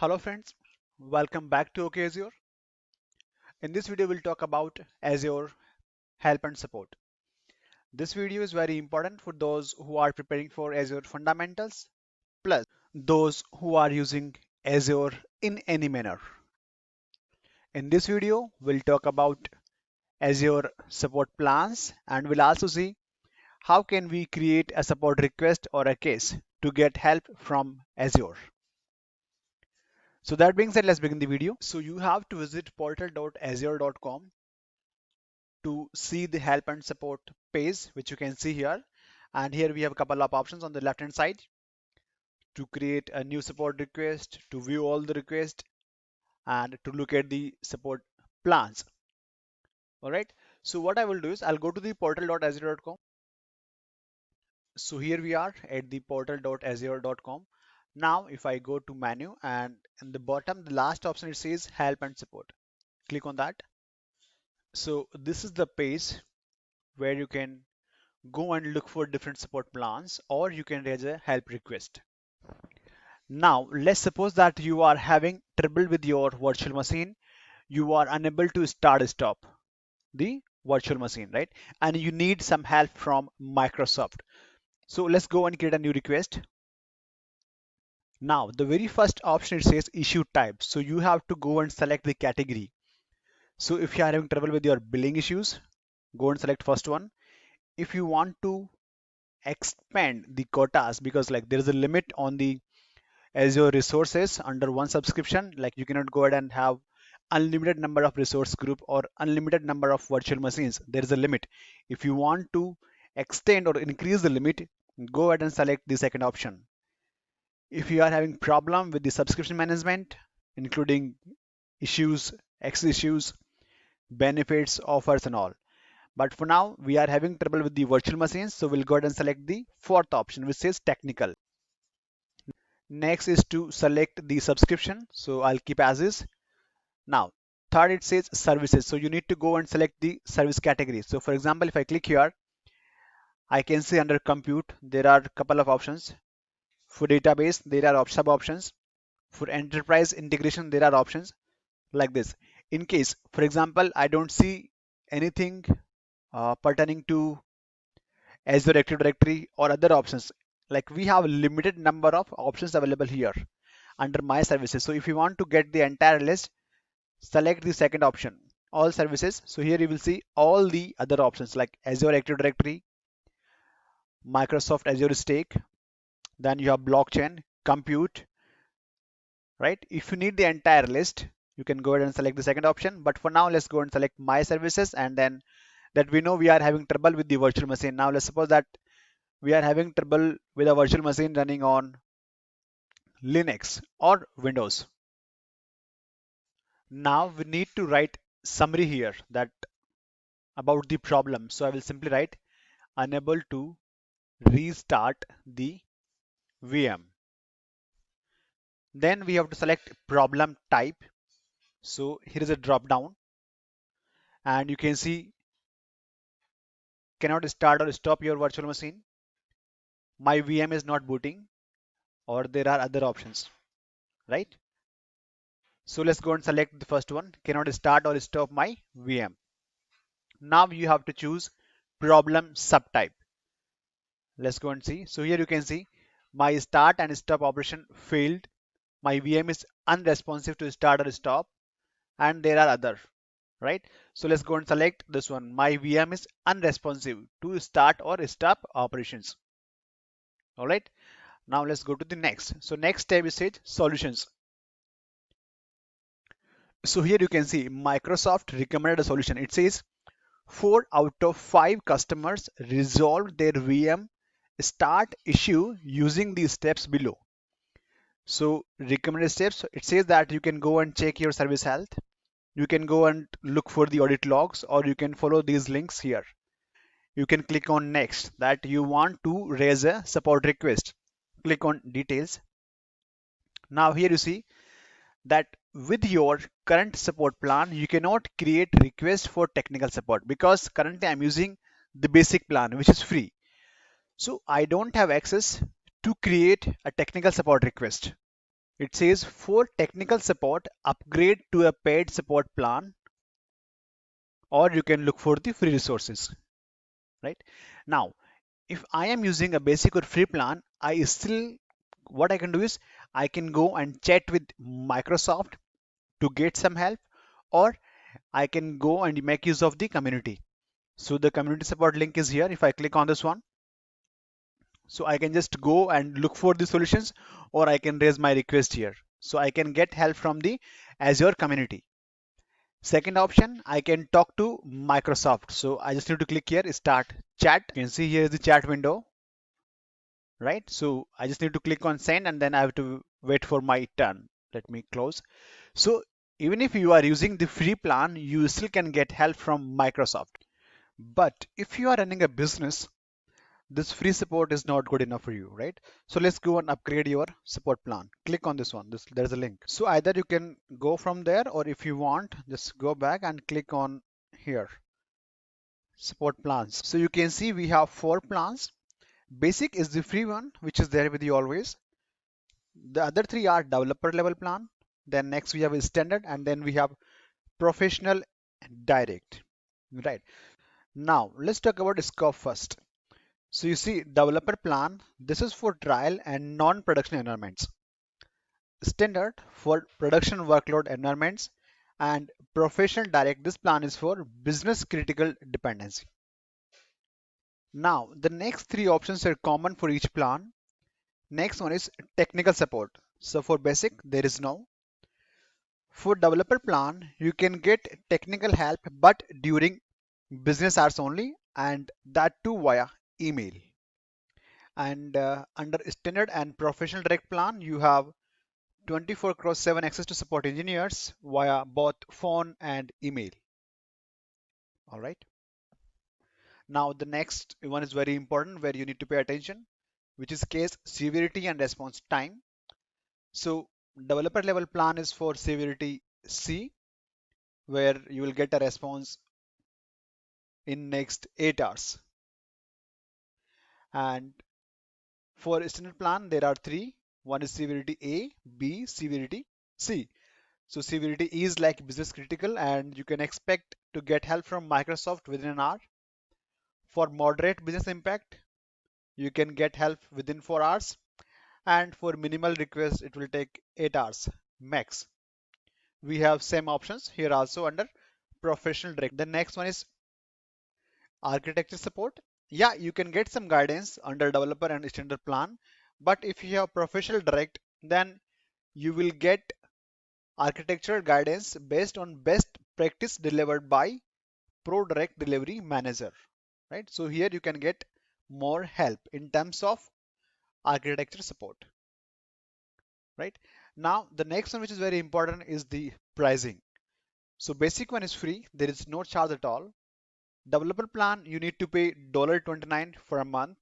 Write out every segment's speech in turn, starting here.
Hello friends, welcome back to OK Azure. In this video, we'll talk about Azure help and support. This video is very important for those who are preparing for Azure fundamentals, plus those who are using Azure in any manner. In this video, we'll talk about Azure support plans and we'll also see how can we create a support request or a case to get help from Azure. So that being said, let's begin the video. So you have to visit portal.azure.com to see the help and support page, which you can see here. And here we have a couple of options on the left hand side to create a new support request, to view all the requests, and to look at the support plans. All right. So what I will do is I'll go to the portal.azure.com. So here we are at the portal.azure.com. Now, if I go to menu and in the bottom, the last option it says help and support. Click on that. So this is the page where you can go and look for different support plans, or you can raise a help request. Now, let's suppose that you are having trouble with your virtual machine. You are unable to start stop the virtual machine, right? And you need some help from Microsoft. So let's go and create a new request. Now, the very first option it says issue type. So you have to go and select the category. So if you are having trouble with your billing issues, go and select first one. If you want to expand the quotas, because like there is a limit on the Azure resources under one subscription, like you cannot go ahead and have unlimited number of resource group or unlimited number of virtual machines. There is a limit. If you want to extend or increase the limit, go ahead and select the second option. If you are having problem with the subscription management, including issues, access issues, benefits, offers and all. But for now, we are having trouble with the virtual machines, so we'll go ahead and select the fourth option, which says technical. Next is to select the subscription, so I'll keep as is. Now, third it says services, so you need to go and select the service category. So for example, if I click here, I can see under compute, there are a couple of options. For database, there are sub options. For enterprise integration, there are options like this. In case, for example, I don't see anything pertaining to Azure Active Directory or other options, like we have a limited number of options available here under my services. So if you want to get the entire list, select the second option, all services. So here you will see all the other options like Azure Active Directory, Microsoft Azure Stake, then you have blockchain, compute, right? If you need the entire list, you can go ahead and select the second option. But for now, let's go and select my services, and then that we know we are having trouble with the virtual machine. Now let's suppose that we are having trouble with a virtual machine running on Linux or Windows. Now we need to write summary here that about the problem. So I will simply write unable to restart the VM. Then we have to select problem type. So here is a drop down and you can see cannot start or stop your virtual machine. My VM is not booting, or there are other options, right? So let's go and select the first one, cannot start or stop my VM. Now you have to choose problem subtype. Let's go and see. So here you can see my start and stop operation failed. My VM is unresponsive to start or stop, and there are other, right? So let's go and select this one. My VM is unresponsive to start or stop operations. All right. Now let's go to the next. So next tab is says solutions. So here you can see Microsoft recommended a solution. It says 4 out of 5 customers resolved their VM start issue using these steps below. So recommended steps, it says that you can go and check your service health. You can go and look for the audit logs, or you can follow these links here. You can click on next that you want to raise a support request. Click on details. Now here you see that with your current support plan, you cannot create requests for technical support because currently I'm using the basic plan, which is free. So I don't have access to create a technical support request. It says for technical support, upgrade to a paid support plan, or you can look for the free resources, right? Now, if I am using a basic or free plan, what I can do is I can go and chat with Microsoft to get some help, or I can go and make use of the community. So the community support link is here. If I click on this one, so I can just go and look for the solutions, or I can raise my request here. So I can get help from the Azure community. Second option, I can talk to Microsoft. So I just need to click here, start chat. You can see here is the chat window, right? So I just need to click on send, and then I have to wait for my turn. Let me close. So even if you are using the free plan, you still can get help from Microsoft. But if you are running a business, this free support is not good enough for you, right? So let's go and upgrade your support plan. Click on this one. There's a link. So either you can go from there, or if you want, just go back and click on here, support plans. So you can see we have 4 plans. Basic is the free one, which is there with you always. The other 3 are developer level plan. Then next we have a standard, and then we have professional and direct, right? Now let's talk about scope first. So you see developer plan, this is for trial and non-production environments. Standard for production workload environments, and professional direct, this plan is for business critical dependency. Now the next 3 options are common for each plan. Next one is technical support. So for basic, there is no. For developer plan, you can get technical help, but during business hours only, and that too via email. And under standard and professional direct plan, you have 24/7 access to support engineers via both phone and email. All right. Now the next one is very important where you need to pay attention, which is case severity and response time. So developer level plan is for severity C, where you will get a response in next 8 hours. And for standard plan, there are 3. One is severity A, B, severity C. So severity E is like business critical, and you can expect to get help from Microsoft within an hour. For moderate business impact, you can get help within 4 hours. And for minimal request, it will take 8 hours max. We have same options here also under professional direct. The next one is architecture support. Yeah, you can get some guidance under developer and standard plan, but if you have professional direct, then you will get architectural guidance based on best practice delivered by pro direct delivery manager, right? So here you can get more help in terms of architecture support, right? Now the next one, which is very important, is the pricing. So basic one is free, there is no charge at all. Developer plan, you need to pay $29 for a month.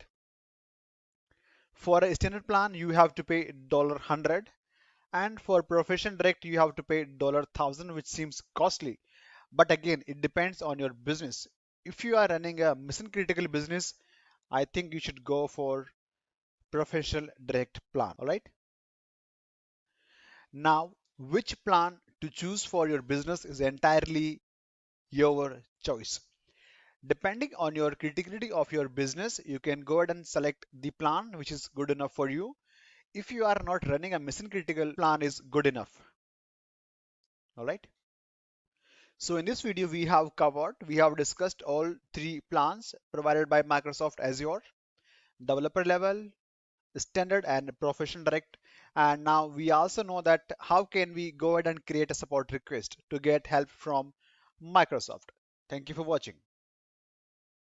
For a standard plan, you have to pay $100, and for professional direct, you have to pay $1,000, which seems costly. But again, it depends on your business. If you are running a mission critical business, I think you should go for professional direct plan. All right. Now, which plan to choose for your business is entirely your choice. Depending on your criticality of your business, you can go ahead and select the plan which is good enough for you. If you are not running a mission critical, plan is good enough. All right. So in this video, we have discussed all 3 plans provided by Microsoft Azure: developer level, standard, and professional direct. And now we also know that how can we go ahead and create a support request to get help from Microsoft. Thank you for watching.